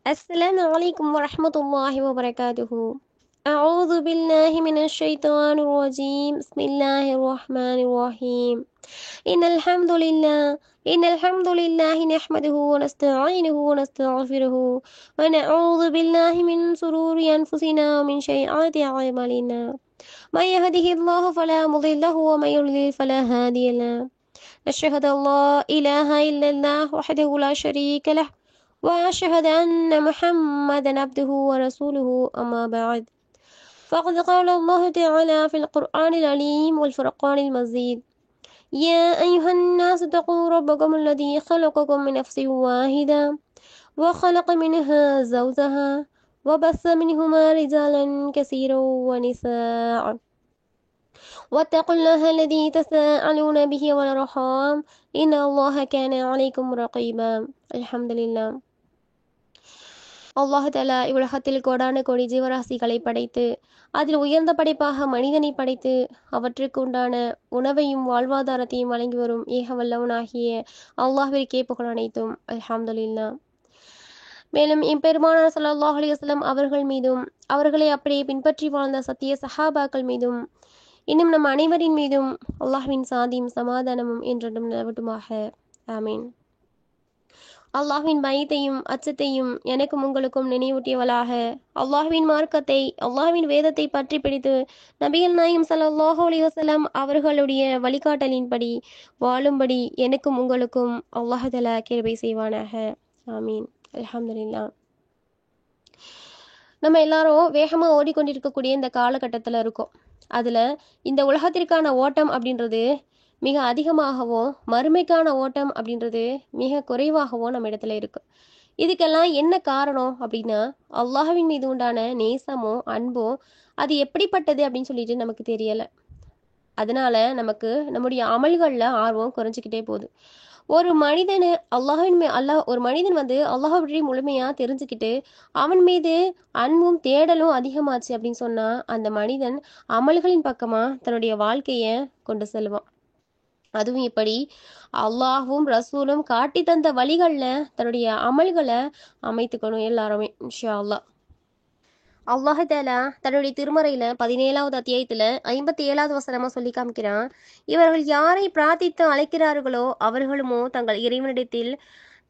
السلام عليكم ورحمة الله وبركاته. أعوذ بالله من الشيطان الرجيم. بسم الله الرحمن الرحيم. إن الحمد لله إن الحمد لله نحمده ونستعينه ونستغفره ونعوذ بالله من شرور أنفسنا ومن سيئات أعمالنا. من يهده الله فلا مضل له ومن يضلل فلا هادي له. أشهد أن لا إله إلا الله وحده لا شريك له وأشهد أن محمدا عبده ورسوله. أما بعد، فقد قال الله تعالى في القرآن العليم والفرقان المجيد: يا أيها الناس اتقوا ربكم الذي خلقكم من نفس واحدة وخلق منها زوجها وبث منهما رجالا كثيرا ونساء واتقوا الله الذي تساءلون به والأرحام إن الله كان عليكم رقيبا. الحمد لله. அல்லாஹ் தஆலா இவ்வுலகத்தில் கோடான கோடி ஜீவராசிகளை படைத்து அதில் உயர்ந்த படைப்பாக மனிதனை படைத்து அவற்றுக்கு உண்டான உணவையும் வாழ்வாதாரத்தையும் வழங்கி வரும் ஏக வல்லவனாகிய அல்லாஹ்விற்கே புகழ் அனைத்தும். அல்ஹம்துலில்லாஹ். மேலும் எம்பெருமானார் ஸல்லல்லாஹு அலைஹி வஸல்லம் அவர்கள் மீதும் அவர்களை அப்படியே பின்பற்றி வாழ்ந்த சத்திய சஹாபாக்கள் மீதும் இன்னும் நம் அனைவரின் மீதும் அல்லாஹ்வின் சாந்தியும் சமாதானமும் என்றென்றும் நிலவட்டுமாக. ஆமீன். அல்லாஹ்வின் பயத்தையும் அச்சத்தையும் எனக்கும் உங்களுக்கும் நினைவூட்டியவளாக அல்லாஹ்வின் மார்க்கத்தை அல்லாஹ்வின் வேதத்தை பற்றி பிடித்து நபிகள் நாயகம் ஸல்லல்லாஹு அலைஹி வஸல்லம் அவர்களுடைய வழிகாட்டலின்படி வாழும்படி எனக்கும் உங்களுக்கும் அல்லாஹ் தஆலா கிருபை செய்வானாக. ஆமீன். அல்ஹம்துலில்லாஹ். நம்ம எல்லாரும் வேகமாக ஓடிக்கொண்டிருக்கக்கூடிய இந்த காலகட்டத்தில் இருக்கோம். அதில் இந்த உலகத்திற்கான ஓட்டம் அப்படின்றது மிக அதிகமாகவோ மறுமைக்கான ஓட்டம் அப்படின்றது மிக குறைவாகவோ நம்ம இடத்துல இருக்கு. இதுக்கெல்லாம் என்ன காரணம் அப்படின்னா, அல்லாஹ்வின் மீது உண்டான நேசமோ அன்போ அது எப்படிப்பட்டது அப்படின்னு சொல்லிட்டு நமக்கு தெரியலை. அதனால நமக்கு நம்முடைய அமல்களில் ஆர்வம் குறைஞ்சிக்கிட்டே போகுது. ஒரு மனிதன் ஒரு மனிதன் அல்லாஹ் பற்றி முழுமையா தெரிஞ்சுக்கிட்டு அவன் மீது அன்பும் தேடலும் அதிகமாச்சு அப்படின்னு சொன்னா அந்த மனிதன் அமல்களின் பக்கமா தன்னுடைய வாழ்க்கைய கொண்டு செல்வான். அதுவும் இப்படி அல்லாஹும் ரசூலும் காட்டி தந்த வழிகள்ல தன்னுடைய அமல்களை அமைத்துக்கணும் எல்லாருமே இன்ஷா அல்லாஹ். அல்லாஹ் தஆலா தன்னுடைய திருமறையில 17வது அத்தியாயத்துல 57வது வசனமா சொல்லி காமிக்கிறான்: இவர்கள் யாரை பிரார்த்தித்து அழைக்கிறார்களோ அவர்களுமோ தங்கள் இறைவனிடத்தில்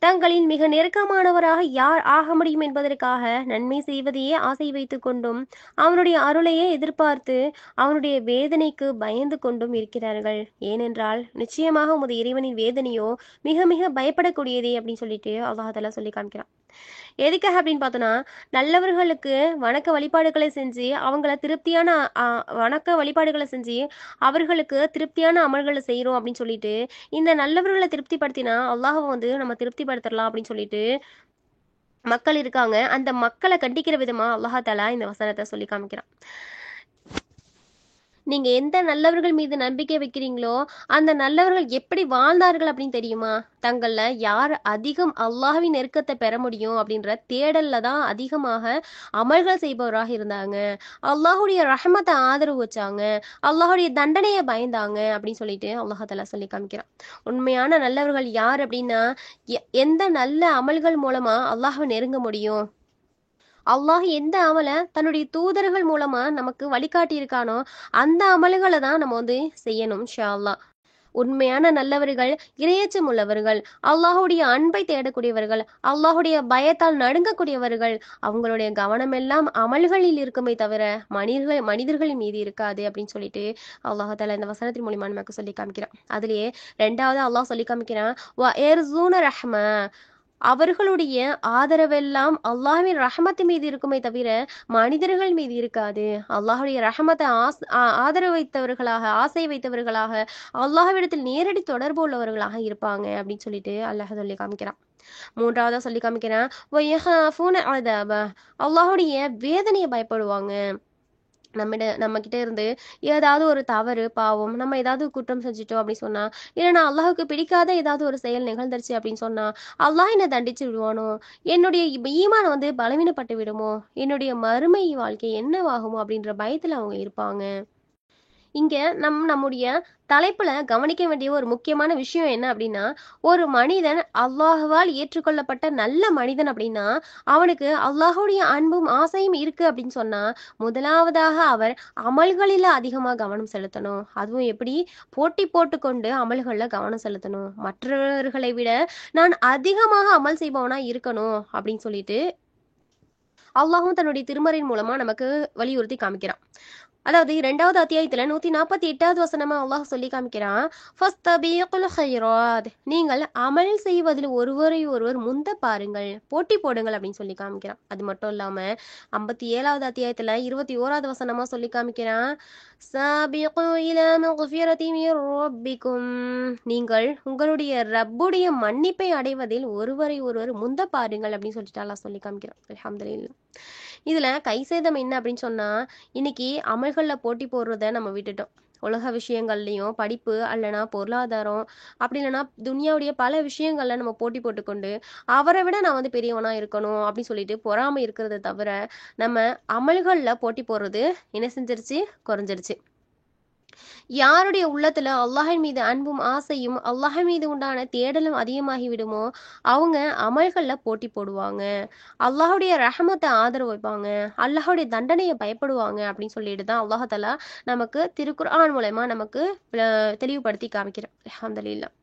தங்களின் மிக நெருக்கமானவராக யார் ஆக முடியும் என்பதற்காக நன்மை செய்வதையே ஆசை வைத்து கொண்டும் அவனுடைய அருளையே எதிர்பார்த்து அவனுடைய வேதனைக்கு பயந்து கொண்டும் இருக்கிறார்கள். ஏனென்றால் நிச்சயமாக உமது இறைவனின் வேதனையோ மிக மிக பயப்படக்கூடியதே அப்படின்னு சொல்லிட்டு அல்லாஹ் தஆலா சொல்லி காமிக்கிறான். எதுக்காக அப்படின்னு பார்த்தோன்னா, நல்லவர்களுக்கு வணக்க வழிபாடுகளை செஞ்சு அவர்களுக்கு திருப்தியான அமல்களை செய்கிறோம் அப்படின்னு சொல்லிட்டு இந்த நல்லவர்களை திருப்திப்படுத்தினா அல்லாஹ் நம்ம திருப்திப்படுத்தலாம் அப்படின்னு சொல்லிட்டு மக்கள் இருக்காங்க. அந்த மக்களை கண்டிக்கிற விதமா அல்லாஹ் தஆலா இந்த வசனத்தை சொல்லி காமிக்கிறான். நீங்க எந்த நல்லவர்கள் மீது நம்பிக்கை வைக்கிறீங்களோ அந்த நல்லவர்கள் எப்படி வாழ்ந்தார்கள் அப்படின்னு தெரியுமா? தங்கள்ல யார் அதிகம் அல்லாஹ்வின் நெருக்கத்தை பெற முடியும் அப்படின்ற தேடல்ல தான் அதிகமாக அமல்கள் செய்பவராக இருந்தாங்க. அல்லாஹுடைய ரஹமத்தை ஆதரவு வச்சாங்க, அல்லாஹுடைய தண்டனையை பயந்தாங்க அப்படின்னு சொல்லிட்டு அல்லாஹ் தஆலா சொல்லி காமிக்கிறான். உண்மையான நல்லவர்கள் யார் அப்படின்னா, எந்த நல்ல அமல்கள் மூலமா அல்லாஹ்வை நெருங்க முடியும், அல்லாஹ் எந்த அமலை தன்னுடைய தூதர்கள் மூலமா நமக்கு வழிகாட்டி இருக்கானோ அந்த அமல்களை தான் நம்ம செய்யணும் இன்ஷா அல்லாஹ். உண்மையான நல்லவர்கள் இரையச்சம் உள்ளவர்கள், அல்லாஹுடைய அன்பை தேடக்கூடியவர்கள், அல்லாஹுடைய பயத்தால் நடுங்கக்கூடியவர்கள். அவங்களுடைய கவனம் எல்லாம் அமல்களில் இருக்குமே தவிர மனிதர்களின் மீது இருக்காது அப்படின்னு சொல்லிட்டு அல்லாஹ் தஆலா இந்த வசனத்தின் மூலியமா நமக்கு சொல்லி காமிக்கிறான். அதுலயே 2வது அல்லாஹ் சொல்லி காமிக்கிறான், அவர்களுடைய ஆதரவெல்லாம் அல்லாஹ்வின் ரஹமத்து மீது இருக்குமே தவிர மனிதர்கள் மீது இருக்காது. அல்லாஹுடைய ரஹமத்தை ஆதரவு வைத்தவர்களாக, ஆசை வைத்தவர்களாக, அல்லாஹ்விடத்தில் நேரடி தொடர்பு உள்ளவர்களாக இருப்பாங்க அப்படின்னு சொல்லிட்டு அல்லாஹ் சொல்லி காமிக்கிறான். 3வதா சொல்லி காமிக்கிறான், அல்லாஹுடைய வேதனையை பயப்படுவாங்க. நம்ம கிட்ட இருந்து ஏதாவது ஒரு தவறு பாவம் நம்ம ஏதாவது குற்றம் செஞ்சுட்டோம் அப்படின்னு சொன்னா, இல்லைன்னா அல்லாஹுக்கு பிடிக்காத ஏதாவது ஒரு செயல் நிகழ்ந்துருச்சு அப்படின்னு சொன்னா அல்லாஹ் என்னை தண்டிச்சு விடுவானோ, என்னுடைய ஈமான் பலவீனப்பட்டு விடுமோ, என்னுடைய மறுமை வாழ்க்கை என்னவாகுமோ அப்படின்ற பயத்துல அவங்க இருப்பாங்க. இங்க நம்முடைய தலைப்புல கவனிக்க வேண்டிய ஒரு முக்கியமான விஷயம் என்ன அப்படின்னா, ஒரு மனிதன் அல்லாஹ்வால் ஏற்றுக்கொள்ளப்பட்ட நல்ல மனிதன் அப்படின்னா, அவனுக்கு அல்லாஹ்வுடைய அன்பும் ஆசையும் இருக்கு அப்படின்னு சொன்னா, முதலாவதாக அவர் அமல்களில அதிகமா கவனம் செலுத்தணும். அதுவும் எப்படி? போட்டி போட்டுக்கொண்டு அமல்கள்ல கவனம் செலுத்தணும். மற்றவர்களை விட நான் அதிகமாக அமல் செய்பவனா இருக்கணும் அப்படின்னு சொல்லிட்டு அல்லாஹ்வும் தன்னுடைய திருமறையின் மூலமா நமக்கு வலியுறுத்தி காமிக்கிறான். அதாவது 2வது அத்தியாயத்துல 148வது வசனமா அல்லாஹ் சொல்லி காமிக்கிறான், ஃபஸ்தபீகுல் ஹைராத், நீங்கள் அமல் செய்வதில் ஒருவரை ஒருவர் முந்த பாருங்கள், போட்டி போடுங்கள் அப்படின்னு சொல்லி காமிக்கிறான். அது மட்டும் இல்லாம 57வது அத்தியாயத்துல 21வது வசனமா சொல்லி காமிக்கிறான், சாபிகு இலா மக்ஃபிரதி மிர் ரப்பிக்கும், நீங்கள் உங்களுடைய ரப்புடைய மன்னிப்பை அடைவதில் ஒருவரை ஒருவர் முந்த பாருங்கள் அப்படின்னு சொல்லிட்டு அல்லாஹ் சொல்லி காமிக்கிறான். அல்ஹம்துலில்லாஹ். இதுல கை சேதம் என்ன அப்படின்னு சொன்னா, இன்னைக்கு அமல்கள்ல போட்டி போடுறத நம்ம விட்டுட்டோம். உலக விஷயங்கள்லயும் படிப்பு அல்லனா பொருளாதாரம் அப்படி இல்லைன்னா துனியாவுடைய பல விஷயங்கள்ல நம்ம போட்டி போட்டுக்கொண்டு அவரை விட நான் வந்து பெரியவனா இருக்கணும் அப்படின்னு சொல்லிட்டு பொறாமை இருக்கிறத தவிர நம்ம அமல்கள்ல போட்டி போடுறது என்ன செஞ்சிருச்சு, குறைஞ்சிருச்சு. யாருடைய உள்ளத்துல அல்லாஹின் மீது அன்பும் ஆசையும் அல்லாஹ் மீது உண்டான தேடலும் அதிகமாகி விடுமோ அவங்க அமல்கள்ல போட்டி போடுவாங்க, அல்லாஹுடைய ரஹமத்தை ஆதரவு வைப்பாங்க, அல்லாஹுடைய தண்டனையை பயப்படுவாங்க அப்படின்னு சொல்லிட்டு தான் அல்லாஹாலா நமக்கு திருக்குர்ஆன் மூலமா நமக்கு தெளிவுபடுத்தி காமிக்கிறோம். அல்ஹம்துலில்லாஹ்.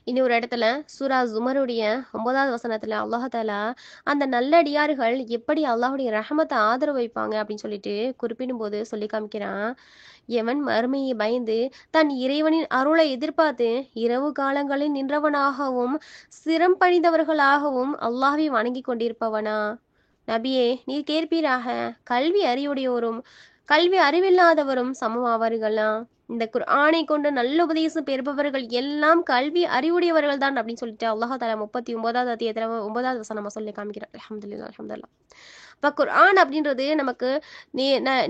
இன்னொரு இடத்துல சூரா ஜுமருடைய 9வது வசனத்துல அல்லாஹாலா அந்த நல்லடியார்கள் எப்படி அல்லாஹுடைய ரஹமத்தை ஆதரவு வைப்பாங்க அப்படின்னு சொல்லிட்டு குறிப்பிடும் போது சொல்லி காமிக்கிறான், எவன் மறுமையை பயந்து தன் இறைவனின் அருளை எதிர்பார்த்து இரவு காலங்களில் நின்றவனாகவும் சிரம் பணிந்தவர்களாகவும் அல்லாஹ்வை வணங்கி கொண்டிருப்பவனா. நபியே நீர் கேட்பீராக, கல்வி அறிவுடையோரும் கல்வி அறிவில்லாதவரும் சமமாவார்களா. இந்த குர்ஆனை கொண்டு நல்ல உபதேசம் பெறுபவர்கள் எல்லாம் கல்வி அறிவுடையவர்கள் தான் அப்படின்னு சொல்லிட்டு அல்லாஹ் தாலா 39வது அத்தியாயத்துல 9வது வசனமா சொல்லி காமிக்கிறார். அல்ஹம்துலில்லாஹ் அல்ஹம்துலில்லாஹ். அப்ப குர்ஆன் அப்படின்றது நமக்கு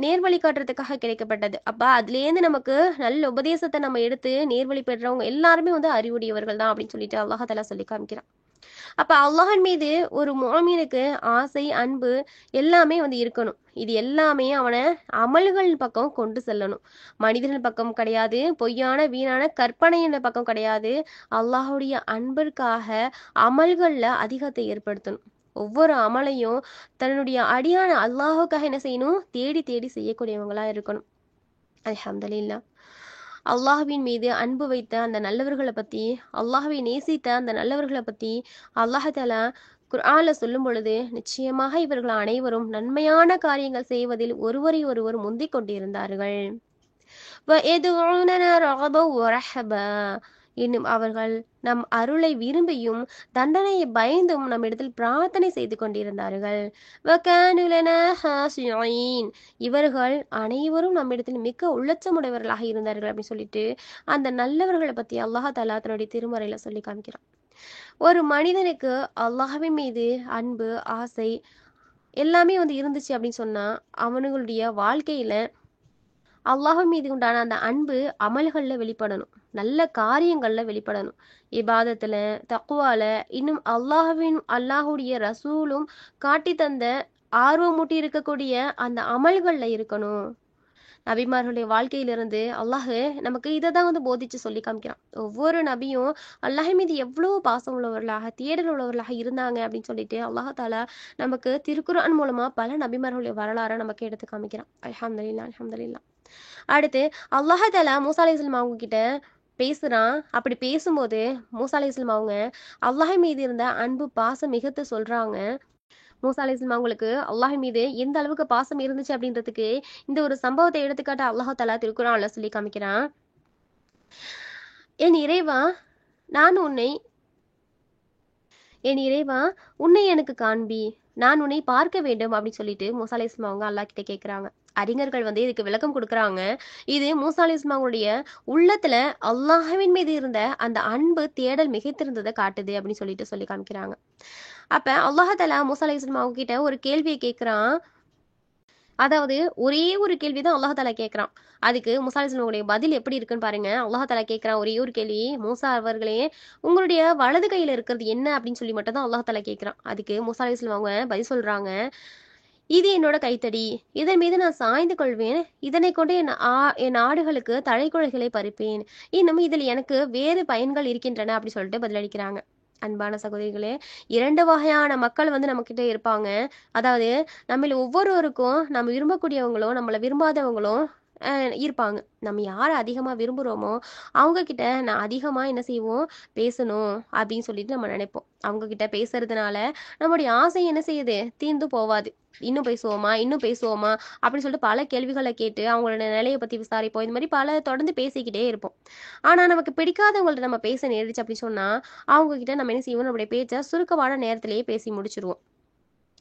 நேர்வழி காட்டுறதுக்காக கிடைக்கப்பட்டது. அப்ப அதுலேருந்து நமக்கு நல்ல உபதேசத்தை நம்ம எடுத்து நேர்வழி பெற்றவங்க எல்லாருமே வந்து அறிவுடையவர்கள் தான் அப்படின்னு சொல்லிட்டு அல்லாஹ் தாலா சொல்லி காமிக்கிறான். அப்ப அல்லாஹின் மீது ஒரு முஃமினுக்கு ஆசை அன்பு எல்லாமே வந்து இருக்கணும். இது எல்லாமே அவனை அமல்கள் பக்கம் கொண்டு செல்லணும். மனிதர்கள் பக்கம் கிடையாது, பொய்யான வீணான கற்பனையின் பக்கம் கிடையாது. அல்லாஹுடைய அன்பிற்காக அமல்கள்ல அதிகத்தை ஏற்படுத்தணும். ஒவ்வொரு அமலையும் தன்னுடைய அடியான அல்லாஹுக்காக என்ன செய்யணும், தேடி தேடி செய்யக்கூடியவங்களா இருக்கணும். அல்ஹம்துலில்லாஹ். அல்லாஹ்வின் மீது அன்பு வைத்த அந்த நல்லவர்களை பத்தி, அல்லாஹ்வை நேசித்த அந்த நல்லவர்களை பத்தி அல்லாஹ் தஆலா குர்ஆன்ல சொல்லும் பொழுது, நிச்சயமாக இவர்கள் அனைவரும் நன்மையான காரியங்கள் செய்வதில் ஒருவரை ஒருவர் முந்திக் கொண்டிருந்தார்கள். وَيَدْعُونَنَا رَغَبًا وَرَهْبًا, இன்னும் அவர்கள் நம் அருளை விரும்பியும் தண்டனையை பயந்தும் நம்மிடத்தில் பிரார்த்தனை செய்து கொண்டிருந்தார்கள். وَكَانُوا لَنَا خَاشِعِينَ, இவர்கள் அனைவரும் நம்மிடத்தில் மிக்க உள்ளச்சமுடையவர்களாக இருந்தார்கள் அப்படின்னு சொல்லிட்டு அந்த நல்லவர்களை பத்தி அல்லாஹ் தஆலா தன்னுடைய திருமறையில சொல்லி காமிக்கிறான். ஒரு மனிதனுக்கு அல்லாஹ்வின் மீது அன்பு ஆசை எல்லாமே வந்து இருந்துச்சு அப்படின்னு சொன்னா அவனுங்களுடைய வாழ்க்கையில அல்லாஹ் மீது உண்டான அந்த அன்பு அமல்கள்ல வெளிப்படணும், நல்ல காரியங்கள்ல வெளிப்படணும், இபாதத்துல தக்குவால இன்னும் அல்லாஹுடைய ரசூலும் காட்டி தந்த ஆர்வமூட்டி இருக்கக்கூடிய அந்த அமல்கள்ல இருக்கணும். நபிமார்களுடைய வாழ்க்கையிலிருந்து அல்லாஹ் நமக்கு இதை தான் வந்து போதிச்சு சொல்லி காமிக்கிறான். ஒவ்வொரு நபியும் அல்லாஹ் மீது எவ்வளவு பாசம் உள்ளவர்களாக தேடல் உள்ளவர்களாக இருந்தாங்க அப்படின்னு சொல்லிட்டு அல்லாஹ் தாலா நமக்கு திருக்குர்ஆன் மூலமா பல நபிமார்களுடைய வரலாறை நமக்கு எடுத்து காமிக்கிறான். அல்ஹம்துலில்லாஹ் அல்ஹம்துலில்லாஹ். அடுத்து அல்லாஹ் தஆலா மூசா அலைஹிஸ்ஸலாம் அவங்க கிட்ட பேசுறான். அப்படி பேசும்போது மூசா அலைஹிஸ்ஸலாம் அவங்க அல்லாஹ் மீது இருந்த அன்பு பாசம் மிகுத்து சொல்றாங்க. மூசா அலைஹிஸ்ஸலாம் அவங்களுக்கு அல்லாஹ் மீது எந்த அளவுக்கு பாசம் இருந்துச்சு அப்படின்றதுக்கு இந்த ஒரு சம்பவத்தை எடுத்துக்காட்ட அல்லாஹ் தஆலா திருக்குர்ஆன்ல சொல்லி காமிக்கிறான். என் இறைவா நான் உன்னை என் இறைவா உன்னை எனக்கு காண்பி, நான் உன்னை பார்க்க வேண்டும் அப்படின்னு சொல்லிட்டு மூசா அலைஹிஸ்ஸலாம் அவங்க அல்லாஹ் கிட்ட கேட்குறாங்க. அறிஞர்கள் வந்து இதுக்கு விளக்கம் கொடுக்குறாங்க. இது மூசா அலைஹிஸ்ஸலாம் அவங்களுடைய உள்ளத்துல அல்லாஹ்வின் மீது இருந்த அந்த அன்பு தேடல் மிகைத்திருந்ததை காட்டுது அப்படின்னு சொல்லிட்டு சொல்லி காமிக்கிறாங்க. அப்ப அல்லாஹ் தஆலா மூசா அலைஹிஸ்ஸலாம் அவங்க கிட்ட ஒரு கேள்வியை கேட்குறான். அதாவது ஒரே ஒரு கேள்வி தான் அல்லாஹ் தஆலா கேட்குறான். அதுக்கு மூசா அலைஹிஸ்ஸலாமுடைய பதில் எப்படி இருக்குன்னு பாருங்க. அல்லாஹ் தஆலா கேட்குறான் ஒரே ஒரு கேள்வி, மூசா அவர்களே உங்களுடைய வலது கையில இருக்கிறது என்ன அப்படின்னு சொல்லி மட்டும் தான் அல்லாஹ் தஆலா கேட்குறான். அதுக்கு மூசா அலைஹிஸ்ஸலாம் அவங்க பதில் சொல்றாங்க, இது என்னோட கைத்தடி, இதன் மீது நான் சாய்ந்து கொள்வேன், இதனை கொண்டு என் ஆடுகளுக்கு தழைக்குழைகளை பறிப்பேன், இன்னும் இதில் எனக்கு வேறு பயன்கள் இருக்கின்றன அப்படி சொல்லிட்டு பதிலளிக்கிறாங்க. அன்பான சகோதரிகளே, 2 வகையான மக்கள் வந்து நம்மக்கிட்ட இருப்பாங்க. அதாவது நம்மள ஒவ்வொருவருக்கும் நம்ம விரும்பக்கூடியவங்களும், நம்மள விரும்பாதவங்களும் இருப்பாங்க. நம்ம யார அதிகமா விரும்புறோமோ, அவங்க கிட்ட நான் அதிகமா என்ன செய்வோம், பேசணும் அப்படின்னு சொல்லிட்டு நம்ம நினைப்போம். அவங்க கிட்ட பேசுறதுனால நம்முடைய ஆசை என்ன செய்யுது, தீர்ந்து போவாது. இன்னும் பேசுவோமா, இன்னும் பேசுவோமா அப்படின்னு சொல்லிட்டு பல கேள்விகளை கேட்டு அவங்களோட நிலையை பத்தி விசாரிப்போம். இந்த மாதிரி பல தொடர்ந்து பேசிக்கிட்டே இருப்போம். ஆனா நமக்கு பிடிக்காதவங்கள்ட்ட நம்ம பேச நேரிடுச்சு அப்படின்னு சொன்னா, அவங்க கிட்ட நம்ம என்ன செய்வோம், நம்முடைய பேச்சை சுருக்கமான நேரத்திலேயே பேசி முடிச்சிருவோம்.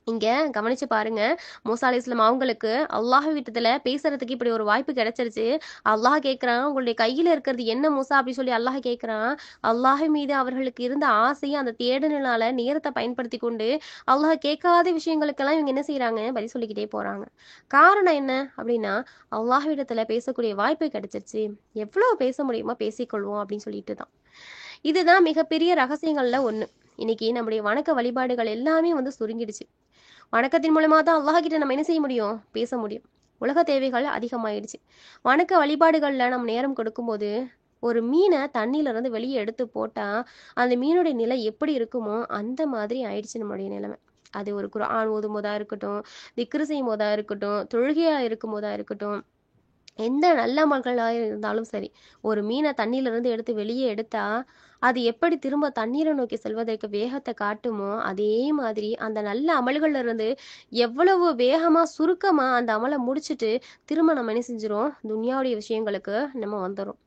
இங்க கவனிச்சு பாருங்க, மூசா அலைஹிஸ்ஸலாம் அவங்களுக்கு அல்லாஹ் விட்டத்துல பேசுறதுக்கு இப்படி ஒரு வாய்ப்பு கிடைச்சிருச்சு. அல்லாஹ் கேட்கிறான், உங்களுடைய கையில இருக்கிறது என்ன மூசா அப்படி சொல்லி அல்லாஹ் கேட்கிறான். அல்லாஹ் மீது அவர்களுக்கு இருந்த ஆசையை அந்த தேடனால நேரத்தை பயன்படுத்தி கொண்டு அல்லாஹ் கேட்காத விஷயங்களுக்கெல்லாம் இவங்க என்ன செய்யறாங்க, பதில் சொல்லிக்கிட்டே போறாங்க. காரணம் என்ன அப்படின்னா, அல்லாஹ் விடத்துல பேசக்கூடிய வாய்ப்பு கிடைச்சிருச்சு, எவ்வளவு பேச முடியுமோ பேசிக்கொள்வோம் அப்படின்னு சொல்லிட்டு தான். இதுதான் மிகப்பெரிய ரகசியங்கள்ல ஒண்ணு. இன்னைக்கு நம்முடைய வணக்க வழிபாடுகள் எல்லாமே வந்து சுருங்கிடுச்சு. வணக்கத்தின் மூலமா தான் அல்லாஹ் கிட்ட நம்ம என்ன செய்ய முடியும், பேச முடியும். உலக தேவைகள் அதிகமாயிடுச்சு. வணக்க வழிபாடுகள்ல நம்ம நேரம் கொடுக்கும்போது, ஒரு மீனை தண்ணியில இருந்து வெளியே எடுத்து போட்டா அந்த மீனுடைய நிலை எப்படி இருக்குமோ அந்த மாதிரி ஆயிடுச்சு நம்மளுடைய நிலைமை. அது ஒரு குர்ஆன் ஓதும் போதா இருக்கட்டும், திக்ரு செய்யும் போதா இருக்கட்டும், தொழுகையா இருக்கும் போதா இருக்கட்டும், எந்த நல்ல அமல்களாக இருந்தாலும் சரி, ஒரு மீனை தண்ணியில இருந்து எடுத்து வெளியே எடுத்தா அது எப்படி திரும்ப தண்ணீரை நோக்கி செல்வதற்கு வேகத்தை காட்டுமோ அதே மாதிரி அந்த நல்ல அமல்கள்ல இருந்து எவ்வளவு வேகமா சுருக்கமா அந்த அமலை முடிச்சுட்டு திரும்ப நம்ம என்ன செஞ்சிரும், துன்யாவுடைய விஷயங்களுக்கு நம்ம வந்துடும்.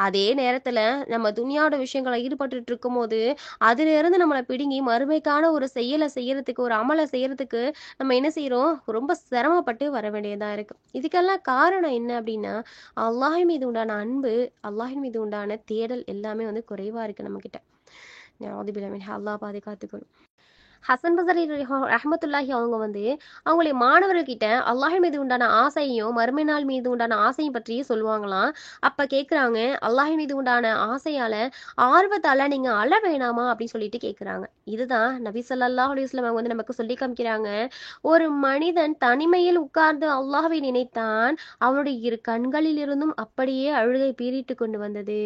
அதே நேரத்துல நம்ம துன்யாவோட விஷயங்களை ஈடுபட்டுட்டு இருக்கும் போது அதுல இருந்து நம்மளை பிடுங்கி மறுமைக்கான ஒரு செயலை செய்யறதுக்கு, ஒரு அமலை செய்யறதுக்கு நம்ம என்ன செய்யறோம், ரொம்ப சிரமப்பட்டு வர வேண்டியதா இருக்கு. இதுக்கெல்லாம் காரணம் என்ன அப்படின்னா, அல்லாஹ் மீது உண்டான அன்பு, அல்லாஹின் மீது உண்டான தேடல் எல்லாமே வந்து குறைவா இருக்கு நம்ம கிட்ட. அல்லாஹ் பாதுகாத்துக்கணும். ஹசன் பசரி ரஹமத்துல்லாஹி அவங்க வந்து அவங்களுடைய மாணவர்கள்கிட்ட அல்லாஹ் மீது உண்டான ஆசையும் மறுமை நாள் மீது உண்டான ஆசையும் பற்றி சொல்லுவாங்களாம். அப்ப கேக்குறாங்க, அல்லாஹ் மீது உண்டான ஆசையால ஆர்வத்தால நீங்க அழ வேணாமா அப்படின்னு சொல்லிட்டு கேக்குறாங்க. இதுதான் நபி ஸல்லல்லாஹு அலைஹி வஸல்லம் அவங்க வந்து நமக்கு சொல்லி காமிக்கிறாங்க. ஒரு மனிதன் தனிமையில் உட்கார்ந்து அல்லாஹ்வை நினைத்தான், அவனுடைய இரு கண்களில் இருந்தும் அப்படியே அழுகை பீறிட்டு கொண்டு வந்தது.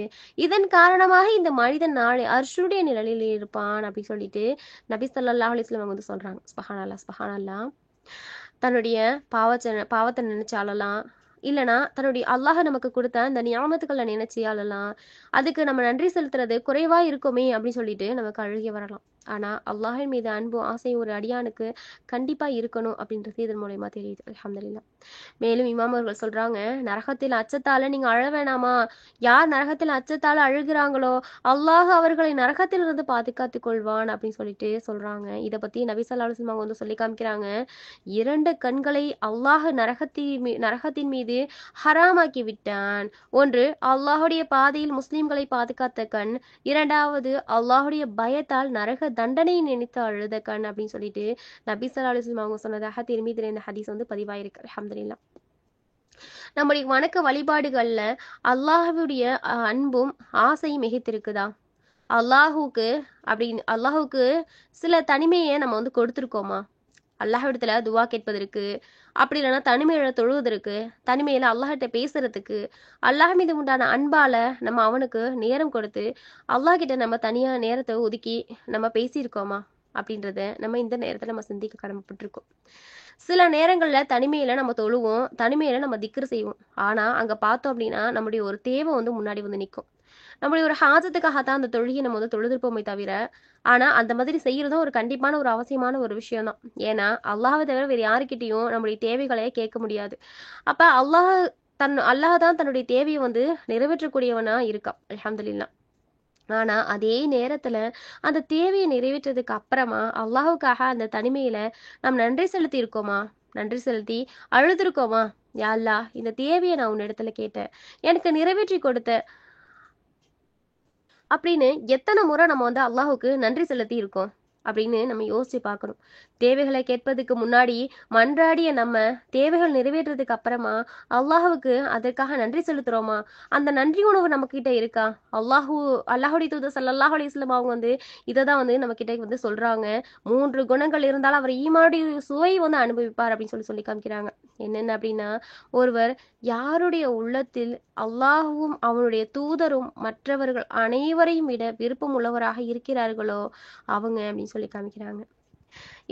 இதன் காரணமாக இந்த மனிதன் நாளை அர்ஷுடைய நிழலில் இருப்பான் அப்படின்னு சொல்லிட்டு நபி ஸல்லல்லாஹு அலைஹி வஸல்லம் வந்து சொல்றாங்க. சுப்ஹானல்லாஹ் சுப்ஹானல்லாஹ். தன்னுடைய பாவத்தை நினைச்சு அழலாம், இல்லனா தன்னுடைய அல்லாஹ் நமக்கு கொடுத்த அந்த நியாமத்துக்களை நினைச்சு அழலாம். அதுக்கு நம்ம நன்றி செலுத்துறது குறைவா இருக்குமே அப்படின்னு சொல்லிட்டு நமக்கு அழுகி வரலாம். ஆனா அல்லாஹின் மீது அன்பும் ஆசையும் ஒரு அடியானுக்கு கண்டிப்பா இருக்கணும் அப்படின்றது இதன் மூலயமா தெரியுது. அல்ஹம்துலில்லாஹ். மேலும் இமாம் அவர்கள் சொல்றாங்க, நரகத்தில் அச்சத்தால நீங்க அழ வேணாமா, யார் நரகத்தில் அச்சத்தால அழுகிறாங்களோ அல்லாஹ் அவர்களை நரகத்திலிருந்து பாதுகாத்துக் கொள்வான் அப்படின்னு சொல்லிட்டு சொல்றாங்க. இதை பத்தி நபி ஸல்லல்லாஹு அலைஹி வஸல்லம் அவங்க வந்து சொல்லி காமிக்கிறாங்க. 2 கண்களை அல்லாஹ் நரகத்தின் மீது ஹராமாக்கி விட்டான். ஒன்று அல்லாஹுடைய பாதையில் முஸ்லிம்களை பாதுகாத்த கண், இரண்டாவது அல்லாஹுடைய பயத்தால் நரக தண்டனையை நினைத்து அழுத கண் அப்படின்னு சொல்லிட்டு நபி ஸல்லல்லாஹு அலைஹி வஸல்லம் அவங்க சொன்னதாக திருமீதில இந்த ஹதீஸ் வந்து பதிவாயிருக்கு. அல்ஹம்துலில்லாஹ். நம்முடைய வணக்க வழிபாடுகள்ல அல்லாஹ்வுடைய அன்பும் ஆசையும் மிகைத்திருக்குதா? அல்லாஹுக்கு சில தனிமையை நம்ம வந்து கொடுத்துருக்கோமா? அல்லாஹ்விடத்துல துவா கேட்பதற்கு, அப்படி இல்லைன்னா தனிமையில தொழுவதற்கு, தனிமையில அல்லாஹ்கிட்ட பேசுறதுக்கு, அல்லாஹ் மீது உண்டான அன்பால நம்ம அவனுக்கு நேரம் கொடுத்து அல்லாஹ் கிட்ட நம்ம தனியா நேரத்தை ஒதுக்கி நம்ம பேசியிருக்கோமா அப்படின்றத நம்ம இந்த நேரத்துல நம்ம சிந்திக்க கடமைப்பட்டிருக்கோம். சில நேரங்கள்ல தனிமையில நம்ம தொழுவோம், தனிமையில நம்ம திக்ர் செய்வோம். ஆனா அங்க பார்த்தோம் அப்படின்னா நம்முடைய ஒரு தேவை வந்து முன்னாடி வந்து நிற்கும். நம்மளுடைய ஒரு ஹாஜத்துக்காக தான் அந்த தொழுகையை நம்ம வந்து தொழுதுருப்போமே தவிர, ஆனா அந்த மாதிரி செய்யறதும் ஒரு கண்டிப்பான ஒரு அவசியமான ஒரு விஷயம் தான். ஏன்னா அல்லாஹ்வை தவிர வேற யாருக்கிட்டையும் நம்முடைய தேவைகளை கேட்க முடியாது. அப்ப அல்லாஹ் தான் தன்னுடைய தேவையை வந்து நிறைவேற்றக்கூடியவனா இருக்கான். அல்ஹம்துலில்லாஹ். ஆனா அதே நேரத்துல அந்த தேவையை நிறைவேற்றதுக்கு அப்புறமா அல்லாஹ்வுக்காக அந்த தனிமையில நாம் நன்றி செலுத்தி இருக்கோமா? நன்றி செலுத்தி அழுதுருக்கோமா? யா அல்லாஹ், இந்த தேவையை நான் உன்னிடத்துல கேட்டேன், எனக்கு நிறைவேற்றி கொடுத்த அப்படின்னு எத்தனை முறை நம்ம வந்து அல்லாஹ்வுக்கு நன்றி செலுத்தி இருக்கோம்? அப்படின்னு நம்ம யோசிச்சு பார்க்கணும். தேவைகளை கேட்பதுக்கு முன்னாடி மன்றாடிய நம்ம தேவைகள் நிறைவேற்றதுக்கு அப்புறமா அல்லாஹுவுக்கு அதற்காக நன்றி செலுத்துறோமா? அந்த நன்றி உணர்வு நம்ம கிட்ட இருக்கா? அல்லாஹுடைய தூதர் ஸல்லல்லாஹு அலைஹி வஸல்லம் அவங்க இதை தான் நம்ம கிட்ட சொல்றாங்க. 3 குணங்கள் இருந்தாலும் அவர் ஈமானுடைய சுவை அனுபவிப்பார் அப்படின்னு சொல்லி காமிக்கிறாங்க. என்னென்ன அப்படின்னா, ஒருவர் யாருடைய உள்ளத்தில் அல்லாஹுவும் அவனுடைய தூதரும் மற்றவர்கள் அனைவரையும் விட விருப்பம் உள்ளவராக இருக்கிறார்களோ அவங்க அப்படின்னு சொல்லி காமிக்கிறாங்க.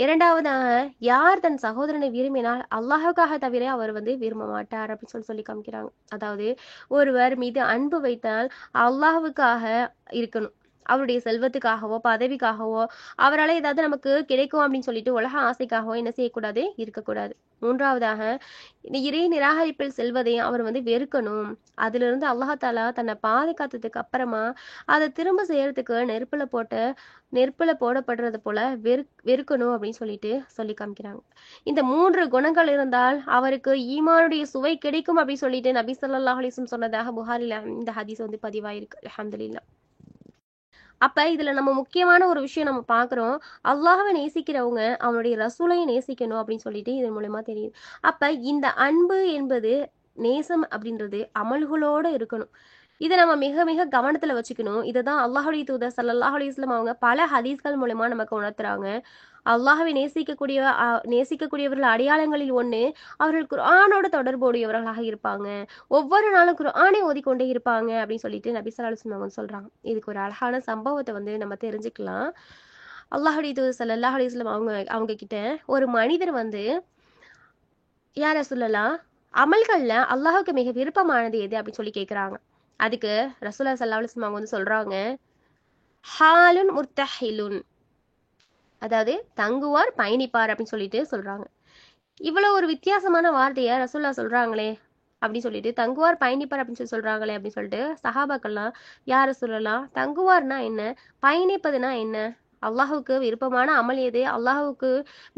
இரண்டாவதாக, யார் தன் சகோதரனை விரும்பினால் அல்லாஹுக்காக தவிர அவர் விரும்ப மாட்டார் அப்படின்னு சொல்லி காமிக்கிறாங்க. அதாவது ஒருவர் மீது அன்பு வைத்தால் அல்லாஹுக்காக இருக்கணும். அவருடைய செல்வத்துக்காகவோ பதவிக்காகவோ அவரால் ஏதாவது நமக்கு கிடைக்கும் அப்படின்னு சொல்லிட்டு உலக ஆசைக்காகவோ என்ன செய்யக்கூடாது, இருக்கக்கூடாது. மூன்றாவதாக, இந்த இறை நிராகரிப்பில் செல்வதை அவர் வெறுக்கணும். அதிலிருந்து அல்லாஹாலா தன்னை பாதுகாத்ததுக்கு அப்புறமா அதை திரும்ப செய்யறதுக்கு நெருப்புல போடப்படுறது போல வெறுக்கணும் அப்படின்னு சொல்லி காமிக்கிறாங்க. இந்த 3 குணங்கள் இருந்தால் அவருக்கு ஈமானுடைய சுவை கிடைக்கும் அப்படின்னு சொல்லிட்டு நபி ஸல்லல்லாஹு அலைஹி வஸல்லம் சொன்னதாக புகாரில இந்த ஹதீஸ் பதிவாயிருக்கு. அல்ஹம்துலில்லாஹ். அப்ப இதுல நம்ம முக்கியமான ஒரு விஷயம் நம்ம பார்க்குறோம். அல்லாஹ்வை நேசிக்கிறவங்க அவனுடைய ரசூலையும் நேசிக்கணும் அப்படின்னு சொல்லிட்டு இதன் மூலமா தெரியுது. அப்ப இந்த அன்பு என்பது, நேசம் அப்படின்றது அமல்களோட இருக்கணும். இதை நம்ம மிக மிக கவனத்துல வச்சுக்கணும். இதை தான் அல்லாஹுடைய தூதர் ஸல்லல்லாஹு அலைஹி வஸல்லம் அவங்க பல ஹதீஸ்கள் மூலமா நமக்கு உணர்த்துறாங்க. அல்லாஹ்வை நேசிக்கக்கூடியவர்கள் அடையாளங்களில் ஒன்று, அவர்கள் குர்ஆனோட தொடர்புடையவர்களாக இருப்பாங்க. ஒவ்வொரு நாளும் குர்ஆனை ஓதிக்கொண்டே இருப்பாங்க அப்படின்னு சொல்லிட்டு நபி ஸல்லல்லாஹு அலைஹி வஸல்லம் அவங்க சொல்றாங்க. இதுக்கு ஒரு அழகான சம்பவத்தை நம்ம தெரிஞ்சுக்கலாம். அல்லாஹுடைய தூதர் ஸல்லல்லாஹு அலைஹி வஸல்லம் அவங்க கிட்ட ஒரு மனிதர் யா ரசூலல்லாஹ், அமல்கள்ல அல்லாஹுக்கு மிக விருப்பமானது எது அப்படின்னு சொல்லி கேட்குறாங்க. அதுக்கு ரசூலுல்லாஹி ஸல்லல்லாஹு அலைஹி வஸல்லம் அவங்க சொல்றாங்க, ஹாலுன் முர்தஹிலுன், அதாவது தங்குவார் பயணிப்பார் அப்படின்னு சொல்லிட்டு சொல்றாங்க. இவ்வளவு ஒரு வித்தியாசமான வார்த்தையை ரசூலுல்லாஹ் சொல்றாங்களே அப்படின்னு சொல்லிட்டு, தங்குவார் பயணிப்பார் அப்படின்னு சொல்றாங்களே அப்படின்னு சொல்லிட்டு சஹாபாக்கள்லாம், யா ரசூலல்லாஹ், தங்குவார்னா என்ன, பயணிப்பதுனா என்ன, அல்லாஹுக்கு விருப்பமான அமல் எது, அல்லாஹுக்கு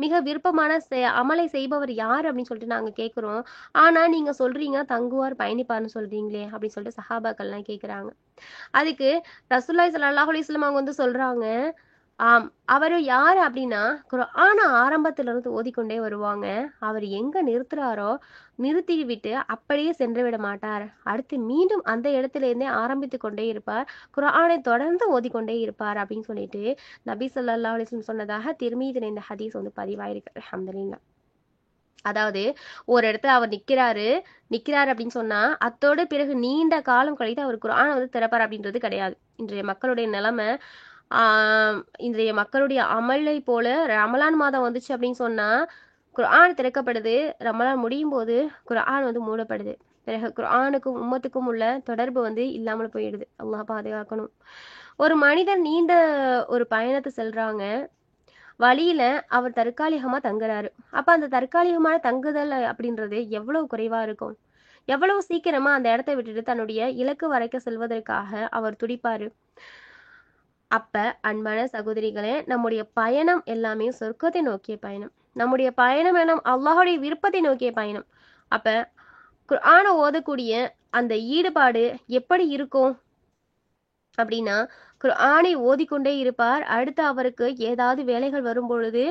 மிக விருப்பமான அமலை செய்பவர் யார் அப்படின்னு சொல்லிட்டு நாங்க கேட்குறோம். ஆனா நீங்க சொல்றீங்க தங்குவார் பயணிப்பார்னு சொல்றீங்களே அப்படின்னு சொல்லிட்டு சஹாபாக்கள்லாம் கேட்குறாங்க. அதுக்கு ரசூலுல்லாஹி ஸல்லல்லாஹு அலைஹி வஸல்லம் அவங்க சொல்றாங்க, ஆம், அவர் யாரு அப்படின்னா, குர்ஆன ஆரம்பத்துல இருந்து ஓதிக்கொண்டே வருவாங்க. அவர் எங்க நிறுத்துறாரோ நிறுத்தி விட்டு அப்படியே சென்று விட மாட்டார். அடுத்து மீண்டும் அந்த இடத்துல இருந்தே ஆரம்பித்து கொண்டே இருப்பார். குர்ஆனை தொடர்ந்து ஓதிக்கொண்டே இருப்பார் அப்படின்னு சொல்லிட்டு நபி ஸல்லல்லாஹு அலைஹி வஸல்லம் சொன்னதாக திருமீதில இந்த ஹதீஸ் பதிவாயிருக்கு. அல்ஹம்துலில்லாஹ். அதாவது ஒரு இடத்துல அவர் நிக்கிறாரு அப்படின்னு சொன்னா அத்தோடு பிறகு நீண்ட காலம் கழித்து அவர் குர்ஆனை திறப்பார் அப்படின்றது கிடையாது. இன்றைய மக்களுடைய நிலைமை, இன்றைய மக்களுடைய அமலை போல ரமலான் மாதம் வந்துச்சு அப்படின்னு சொன்னா குர்ஆன் திறக்கப்படுது. ரமலான் முடியும் போது குர்ஆன் மூடப்படுது. பிறகு குர்ஆனுக்கும் உம்மத்துக்கும் உள்ள தொடர்பு இல்லாமல் போயிடுது. அல்லாஹ் பாதுகாக்கணும். ஒரு மனிதர் நீண்ட ஒரு பயணத்தை செல்றாங்க. வழியில அவர் தற்காலிகமா தங்குறாரு. அப்ப அந்த தற்காலிகமான தங்குதல் அப்படின்றது எவ்வளவு குறைவா இருக்கும். எவ்வளவு சீக்கிரமா அந்த இடத்தை விட்டுட்டு தன்னுடைய இலக்கு வரைக்கும் செல்வதற்காக அவர் துடிப்பாரு. அப்ப அன்பான சகோதரிகளே, நம்முடைய பயணம் எல்லாமே சொர்க்கத்தை நோக்கிய பயணம். நம்முடைய பயணம் எல்லாம் அல்லாஹுடைய விருப்பத்தை நோக்கிய பயணம். அப்ப குர்ஆனை ஓதக்கூடிய அந்த ஈடுபாடு எப்படி இருக்கும் அப்படின்னா, குர்ஆனை ஓதிக்கொண்டே இருப்பார். அடுத்து அவருக்கு ஏதாவது வேலைகள் வரும்பொழுது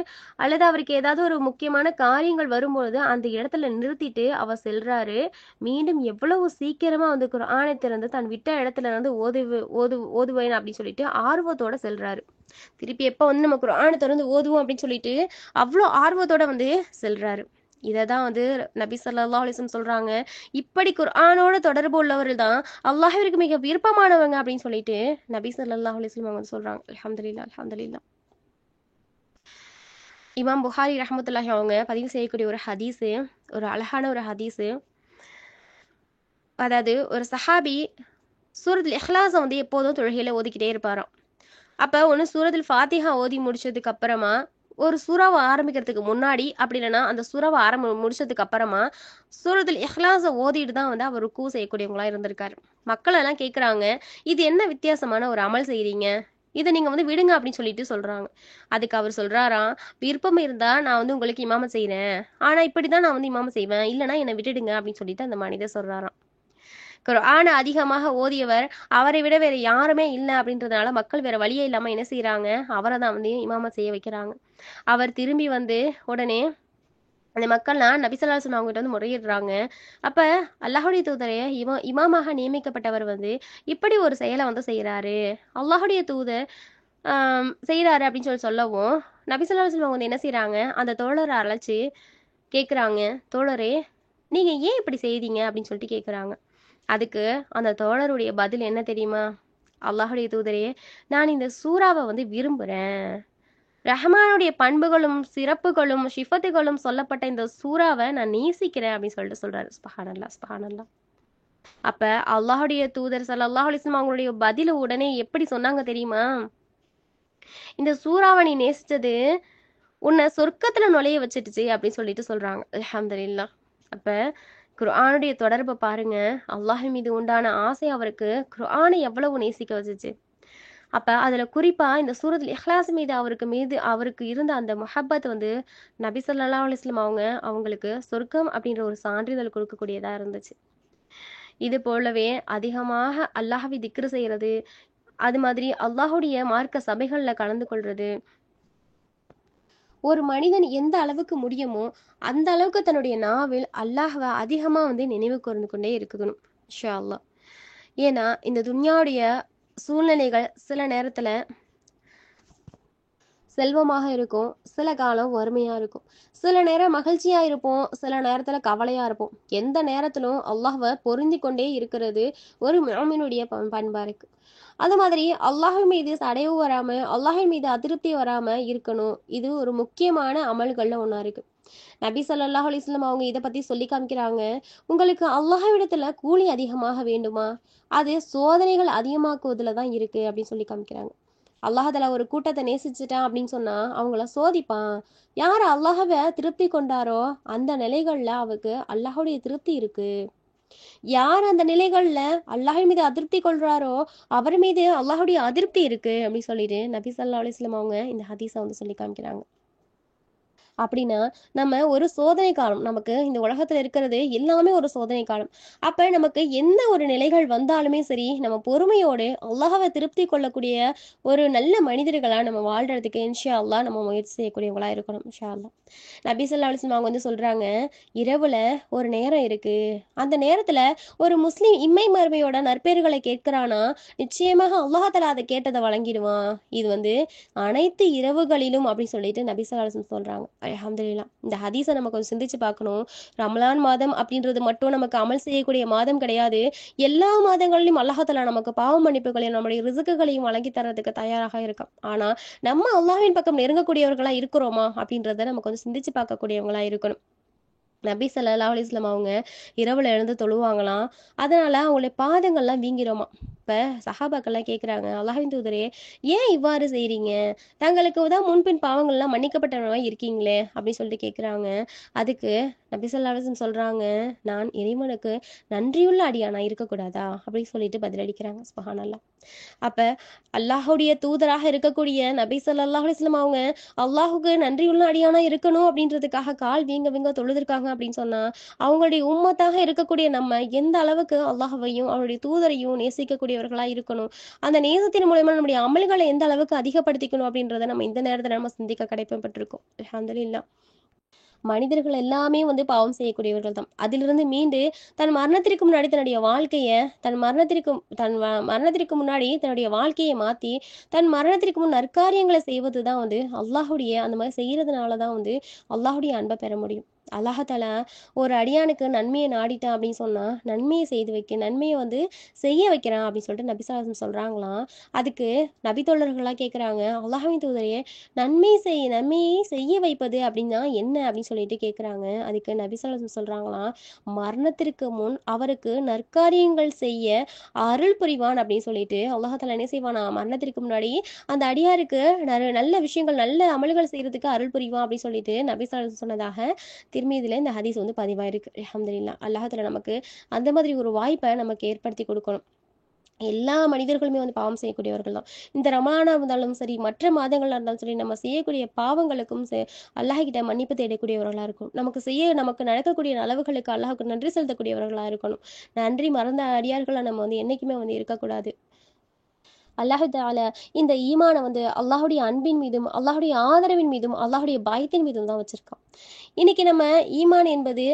அல்லது அவருக்கு ஏதாவது ஒரு முக்கியமான காரியங்கள் வரும்பொழுது அந்த இடத்துல நிறுத்திட்டு அவர் செல்றாரு. மீண்டும் எவ்வளவு சீக்கிரமா குர்ஆனை திறந்து தன் விட்ட இடத்துல இருந்து ஓதுவேன் அப்படின்னு சொல்லிட்டு ஆர்வத்தோட செல்றாரு. திருப்பி எப்போ நம்ம குர்ஆனை திறந்து ஓதுவோம் அப்படின்னு சொல்லிட்டு அவ்வளோ ஆர்வத்தோட செல்றாரு. இதை தான் நபி ஸல்லல்லாஹு அலைஹி வஸல்லம் சொல்றாங்க, இப்படி குர்ஆனோட தொடர்பு உள்ளவர்கள் தான் அல்லாஹ்விற்கு மிக விருப்பமானவங்க அப்படின்னு சொல்லிட்டு நபி ஸல்லல்லாஹு அலைஹி வஸல்லம் அவங்க சொல்றாங்க. அல்ஹம்துலில்லாஹ், அல்ஹம்துலில்லாஹ். இமாம் புகாரி ரஹ்மத்துல்லாஹி அவங்க பதிவு செய்யக்கூடிய ஒரு ஹதீஸு, ஒரு அழகான ஒரு ஹதீஸு. அதாவது ஒரு சஹாபி சூரத்துல் இஹ்லாஸை எப்போதும் தொழுகையில ஓதிக்கிட்டே இருப்பாராம். அப்போ ஒன்று சூரத்துல் ஃபாத்திஹா ஓதி முடிச்சதுக்கு அப்புறமா ஒரு சூறாவை ஆரம்பிக்கிறதுக்கு முன்னாடி, அப்படி இல்லைன்னா அந்த சூறாவை முடிச்சதுக்கு அப்புறமா சூரத்துல் இஹ்லாஸை ஓதிட்டு தான் அவர் ருக்கு செய்யக்கூடியவங்களா இருந்திருக்காரு. மக்கள் எல்லாம் கேட்குறாங்க, இது என்ன வித்தியாசமான ஒரு அமல் செய்கிறீங்க, இதை நீங்கள் விடுங்க அப்படின்னு சொல்லிட்டு சொல்கிறாங்க. அதுக்கு அவர் சொல்கிறாராம், விருப்பம் இருந்தால் நான் உங்களுக்கு இமாம செய்கிறேன், ஆனால் இப்படி தான் நான் இமாம செய்வேன், இல்லைனா என்னை விட்டுடுங்க அப்படின்னு சொல்லிட்டு அந்த மனிதர் சொல்கிறாராம். குர்ஆனை அதிகமாக ஓதியவர், அவரை விட வேற யாருமே இல்லை அப்படின்றதுனால மக்கள் வேற வழியே இல்லாம என்ன செய்யறாங்க, அவரை தான் வந்து இமாம செய்ய வைக்கிறாங்க. அவர் திரும்பி வந்து உடனே அந்த மக்கள்லாம் நபி ஸல்லல்லாஹு அலைஹி வஸல்லம் அவங்ககிட்ட வந்து முறையிடுறாங்க. அப்ப அல்லாஹ்வுடைய தூதரை இமாமாக நியமிக்கப்பட்டவர் வந்து இப்படி ஒரு செயலை வந்து செய்யறாரு, அல்லாஹ்வுடைய தூதர் செய்யறாரு அப்படின்னு சொல்லவும் நபி ஸல்லல்லாஹு அலைஹி வஸல்லம் அவங்க வந்து என்ன செய்யறாங்க, அந்த தோழரை அழைச்சு கேக்குறாங்க, தோழரே நீங்க ஏன் இப்படி செய்தீங்க அப்படின்னு சொல்லிட்டு கேக்குறாங்க. அதுக்கு அந்த தோழருடைய பதில் என்ன தெரியுமா, அல்லாஹ்வுடைய தூதரே, நான் இந்த சூறாவை வந்து விரும்புறேன், ரஹ்மானுடைய பண்புகளும் சிறப்புகளும் ஷிஃபத்துகளும் சொல்லப்பட்ட இந்த சூறாவை நான் நேசிக்கிறேன் அப்படின்னு சொல்லிட்டு சொல்றாரு. சுப்ஹானல்லாஹ், சுப்ஹானல்லாஹ். அப்ப அல்லாஹ்வுடைய தூதர் ஸல்லல்லாஹு அலைஹி வஸல்லம் அவங்களுடைய பதில உடனே எப்படி சொன்னாங்க தெரியுமா, இந்த சூறாவை நீ நேசிச்சது உன்னை சொர்க்கத்துல நுழைய வச்சிடுச்சு அப்படின்னு சொல்லிட்டு சொல்றாங்க. அல்ஹம்துலில்லாஹ். அப்ப குர்ஆனுடைய தொடர்பை பாருங்க, அல்லாஹ் மீது உண்டான ஆசை அவருக்கு குர்ஆனை எவ்வளவு நேசிக்க வச்சுச்சு. அப்ப அதுல குறிப்பா இந்த சூரத்துல் இஹ்லாஸ் மீது அவருக்கு இருந்த அந்த முஹப்பத் வந்து நபி ஸல்லல்லாஹு அலைஹி வஸல்லம் அவங்களுக்கு சொர்க்கம் அப்படின்ற ஒரு சான்றிதழ் கொடுக்கக்கூடியதா இருந்துச்சு. இது போலவே அதிகமாக அல்லாஹ்வை திக்ரு செய்யறது, அது மாதிரி அல்லாஹ்வுடைய மார்க்க சபைகள்ல கலந்து கொள்றது, ஒரு மனிதன் எந்த அளவுக்கு முடியுமோ அந்த அளவுக்கு தன்னுடைய நாவில் அல்லாஹ்வை அதிகமா வந்து நினைவு கூர்ந்து கொண்டே இருக்கணும் இன்ஷா அல்லாஹ். ஏன்னா இந்த துன்யாவுடைய சூழ்நிலைகள் சில நேரத்துல செல்வமாக இருக்கும், சில காலம் வறுமையா இருக்கும், சில நேரம் மகிழ்ச்சியா இருப்போம், சில நேரத்துல கவலையா இருப்போம். எந்த நேரத்திலும் அல்லாஹ்வை பொருந்தி கொண்டே இருக்கிறது ஒரு முஃமினுடைய பண்பா இருக்கு. அது மாதிரி அல்லாஹ் மீது சடைவு வராம, அல்லாஹின் மீது அதிருப்தி வராம இருக்கணும். இது ஒரு முக்கியமான அமல்கள்ல ஒண்ணா இருக்கு. நபி ஸல்லல்லாஹு அலைஹி வஸல்லம் அவங்க இதை பத்தி சொல்லி காமிக்கிறாங்க, உங்களுக்கு அல்லாஹ்விடத்துல கூலி அதிகமாக வேண்டுமா, அது சோதனைகள் அதிகமாக்குவதுல தான் இருக்கு அப்படின்னு சொல்லி காமிக்கிறாங்க. அல்லாஹால ஒரு கூட்டத்தை நேசிச்சுட்டான் அப்படின்னு சொன்னா அவங்கள சோதிப்பான். யார் அல்லாஹவை திருப்தி கொண்டாரோ அந்த நிலைகள்ல அவருக்கு அல்லாஹுடைய திருப்தி இருக்கு. யார் அந்த நிலைகள்ல அல்லாஹ் மீது அதிருப்தி கொள்றாரோ அவர் மீது அல்லாஹுடைய அதிருப்தி இருக்கு அப்படின்னு சொல்லிட்டு நபி ஸல்லல்லாஹு அலைஹி வஸல்லம் அவங்க இந்த ஹதீஸை வந்து சொல்லி காமிக்கிறாங்க. அப்படின்னா நம்ம ஒரு சோதனை காலம், நமக்கு இந்த உலகத்துல இருக்கிறது எல்லாமே ஒரு சோதனை காலம். அப்ப நமக்கு என்ன ஒரு நிலைகள் வந்தாலுமே சரி, நம்ம பொறுமையோடு அல்லாஹ்வை திருப்தி கொள்ளக்கூடிய ஒரு நல்ல மனிதர்களா நம்ம வாழ்றதுக்கு இன்ஷா அல்லாஹ் நம்ம முயற்சி செய்யக்கூடியவங்களா இருக்கணும் இன்ஷா அல்லாஹ். நபி ஸல்லல்லாஹு அலைஹி வஸல்லம் அவங்க வந்து சொல்றாங்க, இரவுல ஒரு நேரம் இருக்கு, அந்த நேரத்துல ஒரு முஸ்லிம் இம்மை மறுமையோட நற்பெயர்களை கேட்கிறானா நிச்சயமாக அல்லாஹ் தஆலா அதை கேட்டதை வழங்கிடுவான். இது வந்து அனைத்து இரவுகளிலும் அப்படின்னு சொல்லிட்டு நபி ஸல்லல்லாஹு அலைஹி வஸல்லம் சொல்றாங்க. அல்ஹம்துலில்லாஹ். இந்த ஹதீஸை நம்ம கொஞ்சம் சிந்திச்சு பார்க்கணும். ரமலான் மாதம் அப்படின்றது மட்டும் நமக்கு அமல் செய்யக்கூடிய மாதம் கிடையாது. எல்லா மாதங்களிலும் அல்லாஹ் தஆலா நமக்கு பாவ மன்னிப்புகளையும் நம்முடைய ரிசுக்குகளையும் வழங்கி தர்றதுக்கு தயாராக இருக்கான். ஆனா நம்ம அல்லாஹ்வின் பக்கம் நெருங்கக்கூடியவர்களா இருக்கிறோமா அப்படின்றத நம்ம கொஞ்சம் சிந்திச்சு பார்க்கக்கூடியவங்களா இருக்கணும். நபி ஸல்லல்லாஹு அலைஹி வஸல்லம் அவங்க இரவுல எழுந்து தொழுவாங்களாம், அதனால அவங்களுடைய பாதங்கள்லாம் வீங்கிருமா. இப்ப சஹாபாக்கள்லாம் கேட்குறாங்க, அல்லாஹ்வின் தூதரே ஏன் இவ்வாறு செய்றீங்க, தங்களுக்கு தான் முன்பின் பாவங்கள்லாம் மன்னிக்கப்பட்டவங்களா இருக்கீங்களே அப்படின்னு சொல்லிட்டு கேட்குறாங்க. அதுக்கு நபி ஸல்லல்லாஹு அலைஹி வஸல்லம் சொல்றாங்க, நான் இறைவனுக்கு நன்றியுள்ள அடியானா இருக்கக்கூடாதா அப்படின்னு சொல்லிட்டு பதிலளிக்கிறாங்க. சுப்ஹானல்லாஹ். அப்ப அல்லாஹ்வுடைய தூதராக இருக்கக்கூடிய நபி ஸல்லல்லாஹு அலைஹி வஸல்லம் அவங்க அல்லாஹுக்கு நன்றியுள்ள அடியானா இருக்கணும் அப்படின்றதுக்காக கால் வீங்க வீங்க தொழுதுருக்காங்க அப்படின்னு சொன்னா அவங்களுடைய உம்மத்தாக இருக்கக்கூடிய நம்ம எந்த அளவுக்கு அல்லாஹ்வையும் அவருடைய தூதரையும் நேசிக்கக்கூடியவர்களா இருக்கணும், அந்த நேசத்தின் மூலமா நம்முடைய அமல்களை எந்த அளவுக்கு அதிகப்படுத்திக்கணும் அப்படின்றத நம்ம இந்த நேரத்துல நம்ம சிந்திக்க கடமைப்பட்டிருக்கோம். அல்ஹம்துலில்லாஹ். மனிதர்கள் எல்லாமே வந்து பாவம் செய்யக்கூடியவர்கள் தான். அதிலிருந்து மீண்டு தன் மரணத்திற்கு முன்னாடி தன்னுடைய வாழ்க்கைய மரணத்திற்கு முன்னாடி தன்னுடைய வாழ்க்கையை மாத்தி தன் மரணத்திற்கு முன் நற்காரியங்களை செய்வது தான் வந்து அல்லாஹுடைய அந்த மாதிரி செய்யறதுனால தான் வந்து அல்லாஹுடைய அன்பை பெற முடியும். அல்லாஹால ஒரு அடியானுக்கு நன்மையை நாடிட்டான் அப்படின்னு சொன்னா நன்மையை வந்து செய்ய வைக்கிறான் அப்படின்னு சொல்லிட்டு நபி ஸல்லல்லாஹு அலைஹி வஸல்லம் சொல்றாங்களாம். அதுக்கு நபி தோழர்கள்லாம் கேட்குறாங்க, அல்லாஹ்வின் தூதரே நன்மையை செய்ய வைப்பது அப்படின்னா என்ன அப்படின்னு சொல்லிட்டு கேட்குறாங்க. அதுக்கு நபி ஸல்லல்லாஹு அலைஹி வஸல்லம் சொல்றாங்களாம், மரணத்திற்கு முன் அவருக்கு நற்காரியங்கள் செய்ய அருள் புரிவான் அப்படின்னு சொல்லிட்டு அல்லாஹால என்ன செய்வானா, மரணத்திற்கு முன்னாடி அந்த அடியாருக்கு நல்ல விஷயங்கள் நல்ல அமல்கள் செய்யறதுக்கு அருள் புரிவான் அப்படின்னு சொல்லிட்டு நபி ஸல்லல்லாஹு அலைஹி வஸல்லம் சொன்னதாக திருமீதில இந்த ஹதீஸ் வந்து பதிவாயிருக்கு. அல்ஹம்துலில்லாஹ். அல்லாஹ் தஆலா நமக்கு அந்த மாதிரி ஒரு வாய்ப்பை நமக்கு ஏற்படுத்தி கொடுக்கணும். எல்லா மனிதர்களுமே வந்து பாவம் செய்யக்கூடியவர்கள் தான். இந்த ரமலானா இருந்தாலும் சரி, மற்ற மாதங்களா இருந்தாலும் சரி, நம்ம செய்யக்கூடிய பாவங்களுக்கும் அல்லாஹ்கிட்ட மன்னிப்பு தேடக்கூடியவர்களா இருக்கும். நமக்கு நடக்கக்கூடிய நலவுகளுக்கு அல்லாஹ்வுக்கு நன்றி செலுத்தக்கூடியவர்களா இருக்கணும். நன்றி மறந்த அடியார்களா நம்ம வந்து என்னைக்குமே வந்து இருக்கக்கூடாது. அல்லாஹு தஆலா இந்த ஈமான வந்து அல்லாஹ்வுடைய அன்பின் மீதும், அல்லாஹ்வுடைய ஆதரவின் மீதும், அல்லாஹ்வுடைய பயத்தின் மீதும் தான் வச்சிருக்கான். இன்னைக்கு நம்ம ஈமான் என்பது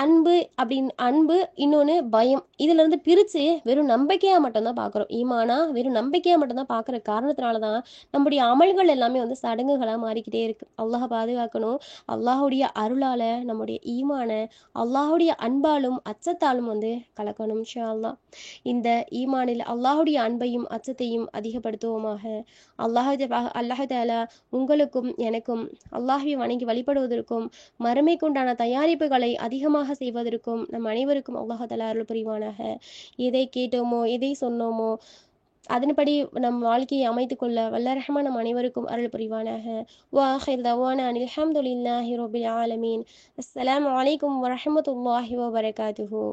அன்பு, இன்னொன்னு பயம். இதுல இருந்து பிரிச்சு வெறும் நம்பிக்கையா மட்டும் தான் பார்க்குறோம். ஈமானா வெறும் நம்பிக்கையா மட்டும் தான் பார்க்குற காரணத்தினால தான் நம்முடைய அமல்கள் எல்லாமே வந்து சடங்குகளா மாறிக்கிட்டே இருக்கு. அல்லாஹ் பாதுகாக்கணும். அல்லாஹ்வுடைய அருளால நம்முடைய ஈமான அல்லாஹ்வுடைய அன்பாலும், அச்சத்தாலும் வந்து கலக்கணும் இன்ஷா அல்லாஹ். இந்த ஈமானில் அல்லாஹ்வுடைய அன்பையும், அச்சத்தையும் அதிகப்படுத்துவோமாக. அல்லாஹ் தஆலா உங்களுக்கும் எனக்கும் அல்லாஹ்வை வணங்கி வழிபடுவதற்கும் மறுமைக்குண்டான தயாரிப்புகளை அதிகமாக செய்வதற்கும் நம் அனைவருக்கும் அல்லாஹ் தஆலா அருள் புரிவானாக. எதை கேட்டோமோ, எதை சொன்னோமோ அதன்படி நம் வாழ்க்கையை அமைத்துக் கொள்ள வல்ல ரஹ்மான் நம் அனைவருக்கும் அருள் புரிவானாக. வஆகிர் தவானா அனில் ஹம்துலில்லாஹி ரப்பில் ஆலமீன். அஸ்ஸலாமு அலைக்கும் வரஹ்மத்துல்லாஹி வபரகாத்துஹு.